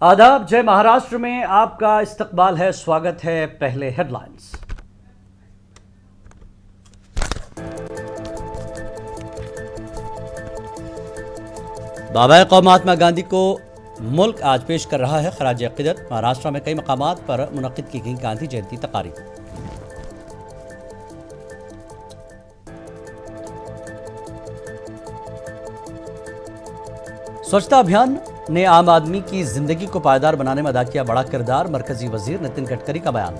आदाब। जय महाराष्ट्र में आपका इस्तकबाल है, स्वागत है। पहले हेडलाइंस। बाबा कौम महात्मा गांधी को मुल्क आज पेश कर रहा है खराज अक़ीदत। महाराष्ट्र में कई मकामात पर मुनक़्क़िद की गई गांधी जयंती तक़ारीब। स्वच्छता अभियान ने आम आदमी की जिंदगी को पायदार बनाने में अदा किया बड़ा किरदार। मरकजी वजीर नितिन गडकरी का बयान।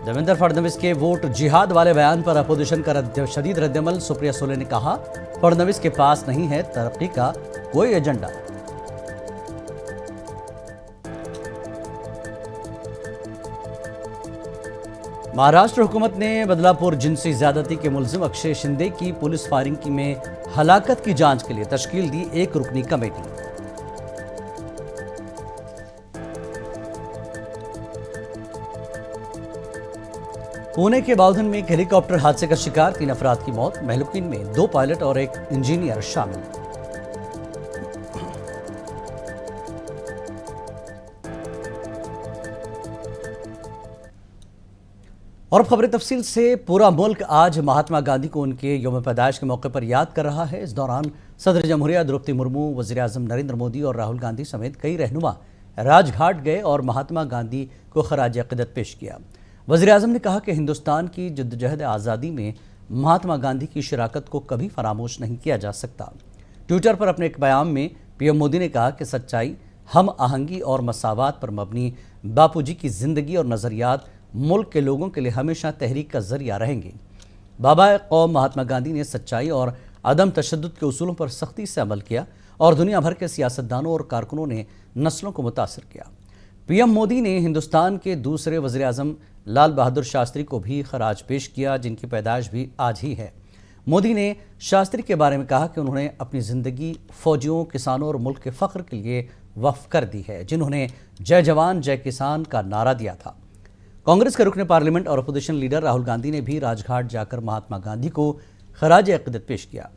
देवेंद्र फडणवीस के वोट जिहाद वाले बयान पर अपोजिशन का शदीद रद्दअमल। सुप्रिया सुले ने कहा, फडणवीस के पास नहीं है तरक्की का कोई एजेंडा। महाराष्ट्र हुकूमत ने बदलापुर जिनसी ज्यादती के मुलजिम अक्षय शिंदे की पुलिस फायरिंग में हलाकत की जांच के लिए तश्कील दी एक रुकनी कमेटी। पुणे के बाउधन में एक हेलीकॉप्टर हादसे का शिकार, 3 अफराद की मौत। मेहलुकीन में 2 पायलट और 1 इंजीनियर शामिल। और खबरें तफसील से। पूरा मुल्क आज महात्मा गांधी को उनके यौम पैदाइश के मौके पर याद कर रहा है। इस दौरान सदर जमहूरिया द्रौपदी मुर्मू, वज़ीर आज़म नरेंद्र मोदी और राहुल गांधी समेत कई रहनुमा राजघाट गए और महात्मा गांधी को खराज अक़ीदत पेश किया। वज़ीर आज़म ने कहा कि हिंदुस्तान की जद्दोजहद आज़ादी में महात्मा गांधी की शराकत को कभी फरामोश नहीं किया जा सकता। ट्विटर पर अपने एक बयान में पीएम मोदी ने कहा कि सच्चाई, हम आहंगी और मसावात पर मबनी बापूजी की जिंदगी और नज़रियात मुल्क के लोगों के लिए हमेशा तहरीक का जरिया रहेंगे। बाबा कौम महात्मा गांधी ने सच्चाई और अदम तशद्दुद के उसूलों पर सख्ती से अमल किया और दुनिया भर के सियासतदानों और कारकुनों ने नस्लों को मुतासर किया। पीएम मोदी ने हिंदुस्तान के दूसरे वज़ीर आज़म लाल बहादुर शास्त्री को भी खराज पेश किया, जिनकी पैदाइश भी आज ही है। मोदी ने शास्त्री के बारे में कहा कि उन्होंने अपनी ज़िंदगी फौजियों, किसानों और मुल्क के फ़ख्र के लिए वक्फ कर दी है, जिन्होंने जय जवान जय किसान का नारा दिया था। कांग्रेस के रुकने पार्लियामेंट और अपोजिशन लीडर राहुल गांधी ने भी राजघाट जाकर महात्मा गांधी को खराज अक़ीदत पेश किया।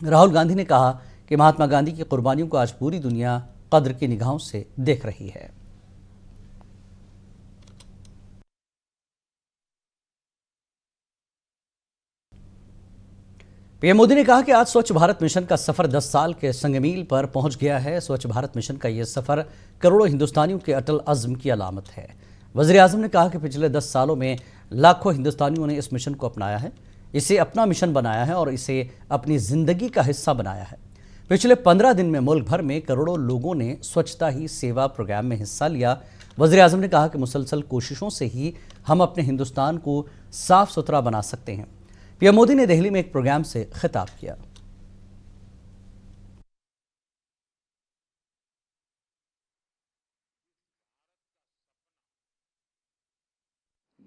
राहुल गांधी ने कहा कि महात्मा गांधी की कुर्बानियों को आज पूरी दुनिया कद्र की निगाहों से देख रही है। पीएम मोदी ने कहा कि आज स्वच्छ भारत मिशन का सफर 10 साल के संगमील पर पहुंच गया है। स्वच्छ भारत मिशन का यह सफर करोड़ों हिंदुस्तानियों के अटल अज़्म की अलामत है। वज़ीर आज़म ने कहा कि पिछले 10 सालों में लाखों हिंदुस्तानियों ने इस मिशन को अपनाया है, इसे अपना मिशन बनाया है और इसे अपनी ज़िंदगी का हिस्सा बनाया है। पिछले 15 दिन में मुल्क भर में करोड़ों लोगों ने स्वच्छता ही सेवा प्रोग्राम में हिस्सा लिया। वज़ीर आज़म ने कहा कि मुसलसल कोशिशों से ही हम अपने हिंदुस्तान को साफ सुथरा बना सकते हैं। पीएम मोदी ने दिल्ली में एक प्रोग्राम से खिताब किया।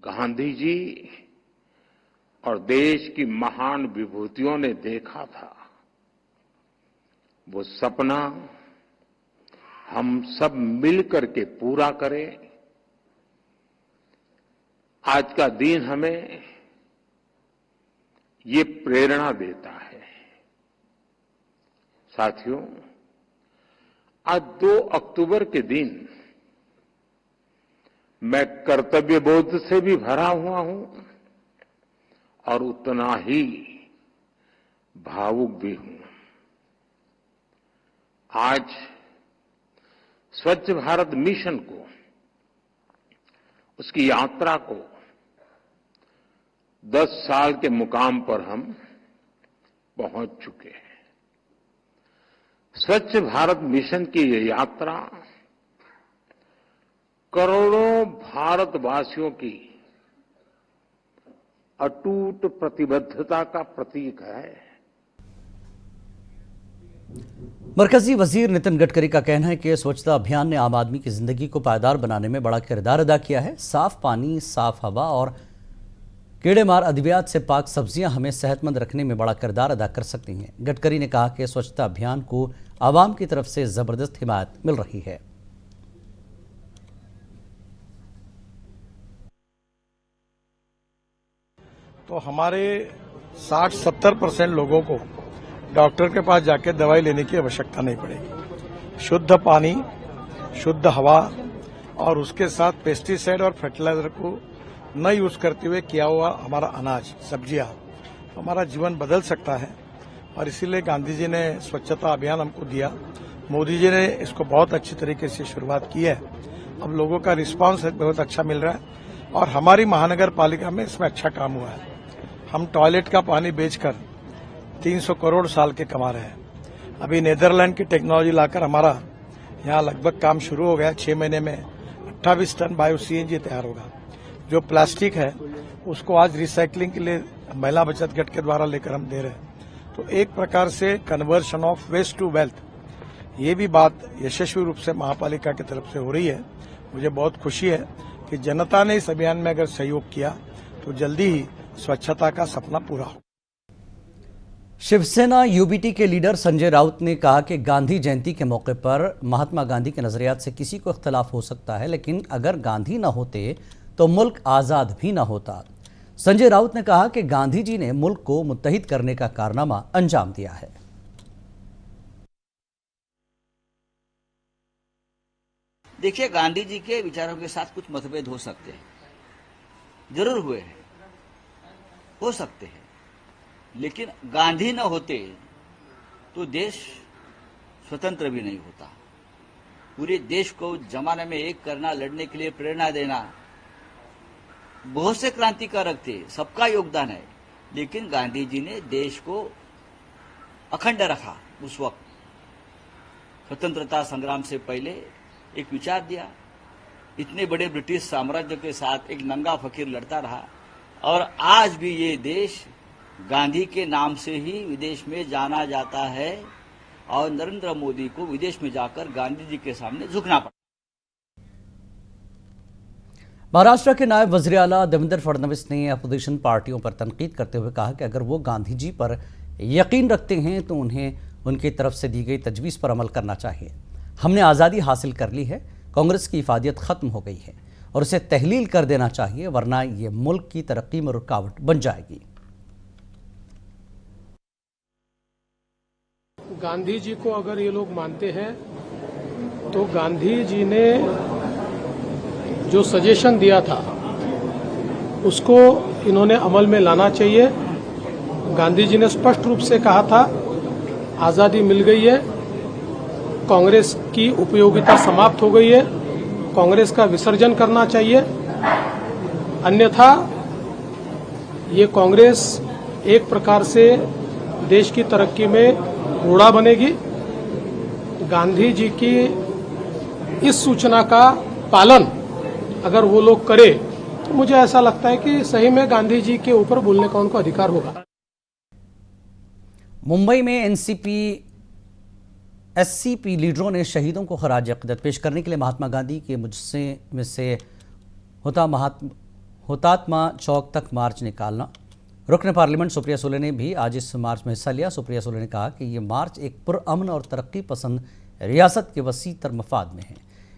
गांधी जी और देश की महान विभूतियों ने देखा था, वो सपना हम सब मिलकर के पूरा करें। आज का दिन हमें ये प्रेरणा देता है। साथियों, आज 2 अक्टूबर के दिन मैं कर्तव्यबोध से भी भरा हुआ हूं और उतना ही भावुक भी हूं। आज स्वच्छ भारत मिशन को, उसकी यात्रा को 10 साल के मुकाम पर हम पहुंच चुके हैं। स्वच्छ भारत मिशन की ये यात्रा करोड़ों भारतवासियों की अटूट प्रतिबद्धता का प्रतीक है। मरकजी वजीर नितिन गडकरी का कहना है कि स्वच्छता अभियान ने आम आदमी की जिंदगी को पायदार बनाने में बड़ा किरदार अदा किया है। साफ पानी, साफ हवा और कीड़ेमार अद्वियात से पाक सब्जियां हमें सेहतमंद रखने में बड़ा किरदार अदा कर सकती हैं। गडकरी ने कहा कि स्वच्छता अभियान को आवाम की तरफ से जबरदस्त हिमायत मिल रही है। तो हमारे 60-70% लोगों को डॉक्टर के पास जाके दवाई लेने की आवश्यकता नहीं पड़ेगी। शुद्ध पानी, शुद्ध हवा और उसके साथ पेस्टिसाइड और फर्टिलाइजर को न यूज करते हुए किया हुआ हमारा अनाज, सब्जियां, हमारा जीवन बदल सकता है। और इसीलिए गांधी जी ने स्वच्छता अभियान हमको दिया। मोदी जी ने इसको बहुत अच्छी तरीके से शुरुआत की है। अब लोगों का रिस्पांस बहुत अच्छा मिल रहा है और हमारी महानगर पालिका में इसमें अच्छा काम हुआ है। हम टॉयलेट का पानी बेचकर 300 करोड़ साल के कमा रहे हैं। अभी नीदरलैंड की टेक्नोलॉजी लाकर हमारा यहाँ लगभग काम शुरू हो गया। 6 महीने में 28 टन बायो सीएनजी तैयार होगा। जो प्लास्टिक है उसको आज रिसाइकलिंग के लिए महिला बचत गट के द्वारा लेकर हम दे रहे हैं। तो एक प्रकार से conversion of waste to wealth, ये भी बात यशस्वी रूप से महापालिका की तरफ से हो रही है। मुझे बहुत खुशी है कि जनता ने इस अभियान में अगर सहयोग किया तो जल्दी ही स्वच्छता का सपना पूरा हो। शिवसेना यूबीटी के लीडर संजय राउत ने कहा कि गांधी जयंती के मौके पर महात्मा गांधी के नजरियात से किसी को इख्तलाफ हो सकता है, लेकिन अगर गांधी न होते तो मुल्क आजाद भी न होता। संजय राउत ने कहा कि गांधी जी ने मुल्क को मुत्तहिद करने का कारनामा अंजाम दिया है। देखिए, गांधी जी के विचारों के साथ कुछ मतभेद हो सकते हैं, जरूर हुए हैं, हो सकते हैं, लेकिन गांधी न होते तो देश स्वतंत्र भी नहीं होता। पूरे देश को जमाने में एक करना, लड़ने के लिए प्रेरणा देना, बहुत से क्रांतिकारक थे, सबका योगदान है, लेकिन गांधी जी ने देश को अखंड रखा। उस वक्त स्वतंत्रता संग्राम से पहले एक विचार दिया। इतने बड़े ब्रिटिश साम्राज्य के साथ एक नंगा फकीर लड़ता रहा और आज भी ये देश गांधी के नाम से ही विदेश में जाना जाता है और नरेंद्र मोदी को विदेश में जाकर गांधी जी के सामने झुकना पड़ा। महाराष्ट्र के नायब वज़ीर आला देवेंद्र फडणवीस ने अपोजिशन पार्टियों पर तनकीद करते हुए कहा कि अगर वो गांधी जी पर यकीन रखते हैं तो उन्हें उनकी तरफ से दी गई तजवीज़ पर अमल करना चाहिए। हमने आज़ादी हासिल कर ली है, कांग्रेस की इफादियत ख़त्म हो गई है और उसे तहलील कर देना चाहिए, वरना ये मुल्क की तरक्की में रुकावट बन जाएगी। गांधी जी को अगर ये लोग मानते हैं तो गांधी जी ने जो सजेशन दिया था उसको इन्होंने अमल में लाना चाहिए। गांधी जी ने स्पष्ट रूप से कहा था आज़ादी मिल गई है, कांग्रेस की उपयोगिता समाप्त हो गई है, कांग्रेस का विसर्जन करना चाहिए, अन्यथा ये कांग्रेस एक प्रकार से देश की तरक्की में रोड़ा बनेगी। गांधी जी की इस सूचना का पालन अगर वो लोग करे तो मुझे ऐसा लगता है कि सही में गांधी जी के ऊपर बोलने का उनको अधिकार होगा। मुंबई में एससीपी लीडरों ने शहीदों को खराज अक़ीदत पेश करने के लिए महात्मा गांधी के मुजस्समे से हुतात्मा चौक तक मार्च निकालना। रुकन पार्लियामेंट सुप्रिया सुले ने भी आज इस मार्च में हिस्सा लिया। सुप्रिया सुले ने कहा कि ये मार्च एक पुरअमन और तरक्की पसंद रियासत के वसी तर मफाद में है।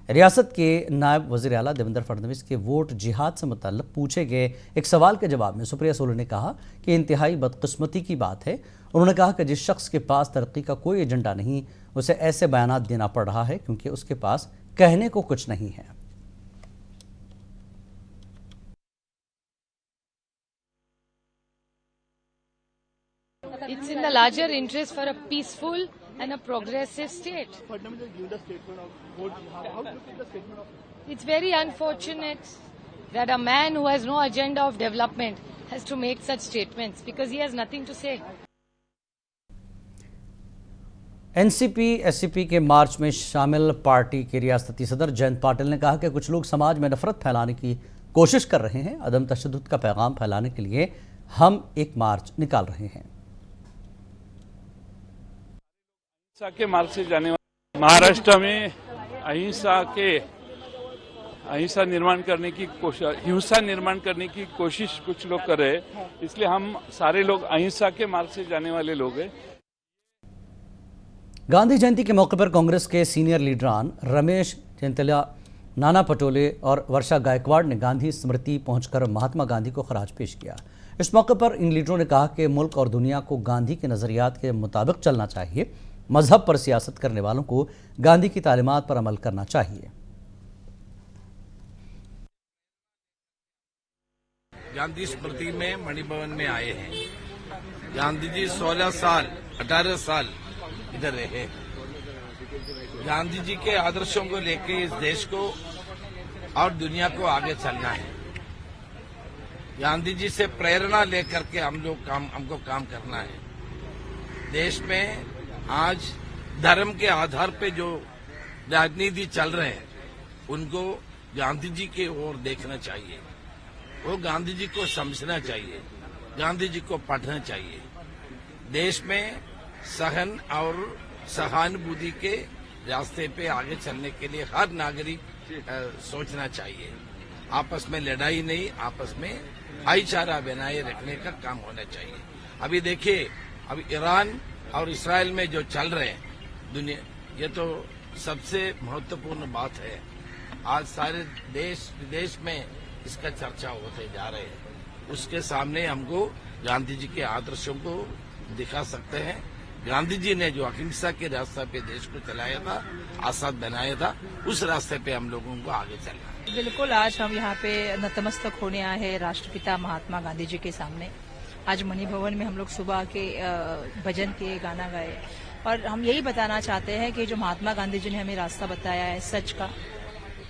रियासत के नायब वज़ीर आला देवेंद्र फडणवीस के वोट जिहाद से मुतल्लिक़ पूछे गए एक सवाल के जवाब में सुप्रिया सुले ने कहा कि इंतहाई बदकिस्मती की बात है। उन्होंने कहा कि जिस शख्स के पास तरक्की का कोई एजेंडा नहीं, उसे ऐसे बयानात देना पड़ रहा है क्योंकि उसके पास कहने को कुछ नहीं है। It's in the larger interest for a peaceful and a progressive state. It's very unfortunate that a man who has no agenda of development has to make such statements because he has nothing to say. NCP SCP के मार्च में शामिल party के रियासती सदर जयंत पाटिल ने कहा कि कुछ लोग समाज में नफरत फैलाने की कोशिश कर रहे हैं। अदम तशद्दुद का पैगाम फैलाने के लिए हम एक मार्च निकाल रहे हैं। अहिंसा के मार्ग से जाने वाले महाराष्ट्र में हिंसा निर्माण करने की कोशिश कुछ लोग कर रहे हैं, इसलिए हम सारे लोग अहिंसा के मार्ग से जाने वाले लोग हैं। गांधी जयंती के मौके पर कांग्रेस के सीनियर लीडरान रमेश चेन्नतला, नाना पटोले और वर्षा गायकवाड़ ने गांधी स्मृति पहुंचकर महात्मा गांधी को खराज पेश किया। इस मौके पर इन लीडरों ने कहा कि मुल्क और दुनिया को गांधी के नजरियात के मुताबिक चलना चाहिए। मजहब पर सियासत करने वालों को गांधी की तालीमात पर अमल करना चाहिए। गांधी स्मृति में मणिभवन में आए हैं। गांधी जी 18 साल इधर रहे। गांधी जी के आदर्शों को लेकर इस देश को और दुनिया को आगे चलना है। गांधी जी से प्रेरणा लेकर के हमको काम करना है। देश में आज धर्म के आधार पे जो राजनीति चल रहे हैं उनको गांधी जी की ओर देखना चाहिए। वो गांधी जी को समझना चाहिए, गांधी जी को पढ़ना चाहिए। देश में सहन और सहानुभूति के रास्ते पे आगे चलने के लिए हर नागरिक सोचना चाहिए। आपस में लड़ाई नहीं, आपस में भाईचारा बनाए रखने का काम होना चाहिए। अभी देखिए, अभी ईरान और इसराइल में जो चल रहे हैं दुनिया, ये तो सबसे महत्वपूर्ण बात है। आज सारे देश विदेश में इसका चर्चा होते जा रहे हैं। उसके सामने हमको गांधी जी के आदर्शों को दिखा सकते हैं। गांधी जी ने जो अहिंसा के रास्ते पे देश को चलाया था, आजाद बनाया था, उस रास्ते पे हम लोगों को आगे चलना है। बिल्कुल, आज हम यहाँ पे नतमस्तक होने आए हैं राष्ट्रपिता महात्मा गांधी जी के सामने। आज मणि भवन में हम लोग सुबह के भजन के गाना गाए और हम यही बताना चाहते हैं कि जो महात्मा गांधी जी ने हमें रास्ता बताया है सच का,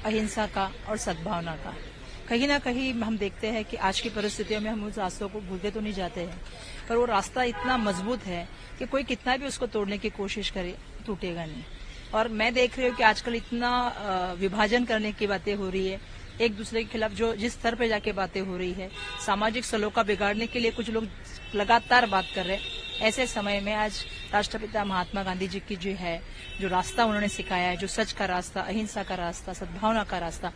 अहिंसा का और सद्भावना का, कहीं ना कहीं हम देखते हैं कि आज की परिस्थितियों में हम उस रास्तों को भूलते तो नहीं जाते हैं, पर वो रास्ता इतना मजबूत है कि कोई कितना भी उसको तोड़ने की कोशिश करे टूटेगा नहीं। और मैं देख रही हूँ कि आजकल इतना विभाजन करने की बातें हो रही है, एक दूसरे के खिलाफ जो जिस स्तर पे जाके बातें हो रही है, सामाजिक सलोखा बिगाड़ने के लिए कुछ लोग लगातार बात कर रहे हैं। ऐसे समय में आज राष्ट्रपिता महात्मा गांधी जी की जो रास्ता उन्होंने सिखाया है, जो सच का रास्ता, अहिंसा का रास्ता, सद्भावना का रास्ता,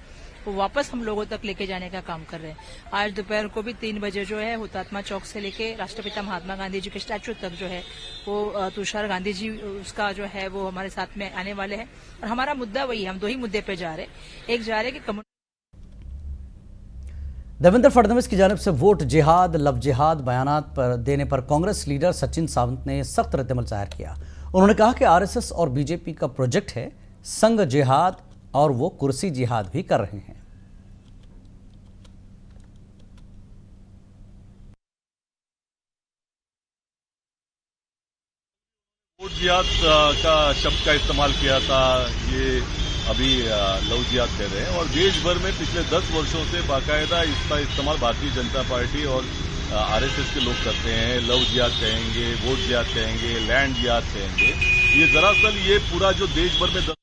वो वापस हम लोगों तक लेके जाने का काम कर रहे हैं। आज दोपहर को भी 3 बजे जो है हुतात्मा चौक से लेके राष्ट्रपिता महात्मा गांधी जी के स्टैचू तक जो है वो तुषार गांधी जी उसका जो है वो हमारे साथ में आने वाले हैं। और हमारा मुद्दा वही है, हम 2 ही मुद्दे पे जा रहे हैं। एक जा रहे कि देवेंद्र फडणवीस की जानिब से वोट जिहाद, लव जिहाद बयानात पर देने पर कांग्रेस लीडर सचिन सावंत ने सख्त रद्दमल जाहिर किया। उन्होंने कहा कि आरएसएस और बीजेपी का प्रोजेक्ट है संघ जिहाद और वो कुर्सी जिहाद भी कर रहे हैं। वोट जिहाद का शब्द का इस्तेमाल किया था, ये अभी लव जिहाद कह रहे हैं। और देश भर में पिछले 10 वर्षों से बाकायदा इसका इस्तेमाल भारतीय जनता पार्टी और आरएसएस के लोग करते हैं। लव जिहाद कहेंगे, वोट जिहाद कहेंगे, लैंड जिहाद कहेंगे। ये दरअसल ये पूरा जो देश भर में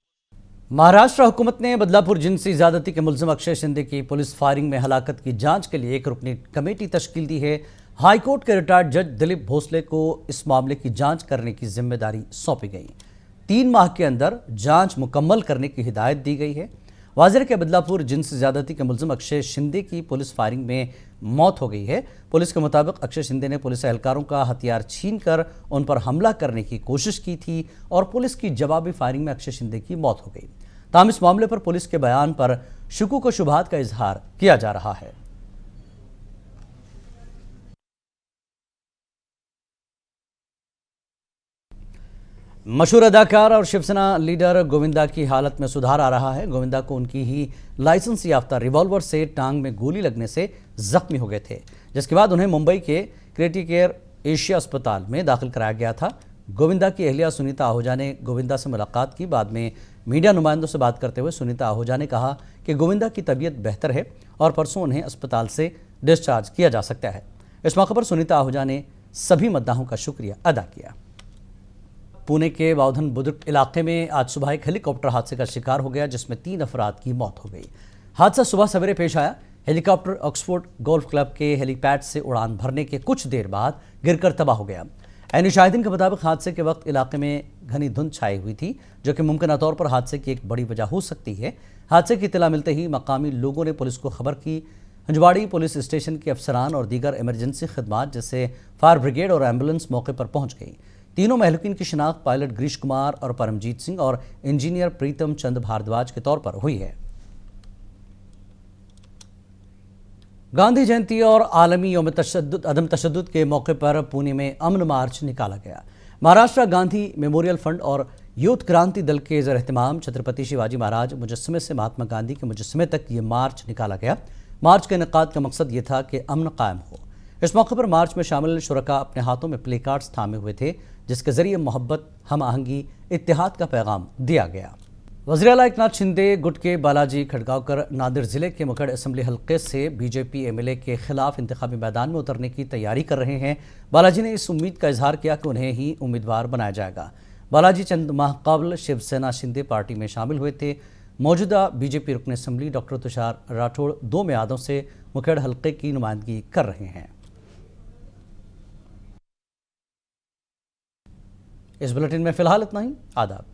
महाराष्ट्र हुकूमत ने बदलापुर जिनसी ज्यादती के मुलजिम अक्षय शिंदे की पुलिस फायरिंग में हलाकत की जांच के लिए एक रुकनी कमेटी तश्कील दी है। हाईकोर्ट के रिटायर्ड जज दिलीप भोसले को इस मामले की जांच करने की जिम्मेदारी सौंपी गई। 3 माह के अंदर जांच मुकम्मल करने की हिदायत दी गई है। वाज़ेह के बदलापुर जिनसी ज्यादती के मुलजिम अक्षय शिंदे की पुलिस फायरिंग में मौत हो गई है। पुलिस के मुताबिक अक्षय शिंदे ने पुलिस एहलकारों का हथियार छीनकर उन पर हमला करने की कोशिश की थी और पुलिस की जवाबी फायरिंग में अक्षय शिंदे की मौत हो गई। ताहम इस मामले पर पुलिस के बयान पर शुकूक व शुबहात का इजहार किया जा रहा है। मशहूर अदाकार और शिवसेना लीडर गोविंदा की हालत में सुधार आ रहा है। गोविंदा को उनकी ही लाइसेंस याफ्ता रिवॉल्वर से टांग में गोली लगने से जख्मी हो गए थे, जिसके बाद उन्हें मुंबई के क्रिएटिव केयर एशिया अस्पताल में दाखिल कराया गया था। गोविंदा की अहलिया सुनीता आहूजा ने गोविंदा से मुलाकात की। बाद में मीडिया नुमाइंदों से बात करते हुए सुनीता आहूजा ने कहा कि गोविंदा की तबीयत बेहतर है और परसों उन्हें अस्पताल से डिस्चार्ज किया जा सकता है। इस मौके पर सुनीता आहूजा ने सभी मद्दाहों का शुक्रिया अदा किया। पुणे के बाउधन बुद्रुक इलाके में आज सुबह एक हेलीकॉप्टर हादसे का शिकार हो गया, जिसमें 3 अफराद की मौत हो गई। हादसा सुबह सवेरे पेश आया। हेलीकॉप्टर ऑक्सफोर्ड गोल्फ क्लब के हेलीपैड से उड़ान भरने के कुछ देर बाद गिरकर तबाह हो गया। ऐनी शाहिदीन के मुताबिक हादसे के वक्त इलाके में घनी धुंध छाई हुई थी, जो कि मुमकिन तौर पर हादसे की एक बड़ी वजह हो सकती है। हादसे की इत्तला मिलते ही मकामी लोगों ने पुलिस को खबर की। हंजवाड़ी पुलिस स्टेशन के अफसरान और दीगर इमरजेंसी खदमात जैसे फायर ब्रिगेड और एम्बुलेंस मौके पर पहुंच गई। तीनों महलूकीन की शिनाख्त पायलट गिरीश कुमार और परमजीत सिंह और इंजीनियर प्रीतम चंद भारद्वाज के तौर पर हुई है। गांधी जयंती और आलमी यौम अदम तशद्दुद के मौके पर पुणे में अमन मार्च निकाला गया। महाराष्ट्र गांधी मेमोरियल फंड और यूथ क्रांति दल के ज़ेर एहतमाम छत्रपति शिवाजी महाराज मुजस्समे से महात्मा गांधी के मुजस्समे तक ये मार्च निकाला गया। मार्च के इनेकाद का मकसद ये था कि अमन कायम हो। इस मौके पर मार्च में शामिल शुरका अपने हाथों में प्ले कार्ड्स थामे हुए थे, जिसके जरिए मोहब्बत, हम आहंगी, इत्तेहाद का पैगाम दिया गया। वज़ीर आला एकनाथ शिंदे गुट के बालाजी खड़गांवकर नांदेड़ जिले के मुखड़ असेंबली हल्के से बीजेपी एमएलए के खिलाफ इंतखाबी मैदान में उतरने की तैयारी कर रहे हैं। बालाजी ने इस उम्मीद का इजहार किया कि उन्हें ही उम्मीदवार बनाया जाएगा। बालाजी चंद माह कबल शिवसेना शिंदे पार्टी में शामिल हुए थे। मौजूदा बीजेपी रुकन असेंबली डॉक्टर तुषार राठौड़ 2 मियादों से मुखेड़ हल्के की नुमाइंदगी कर रहे हैं। इस बुलेटिन में फिलहाल इतना ही। आदाब।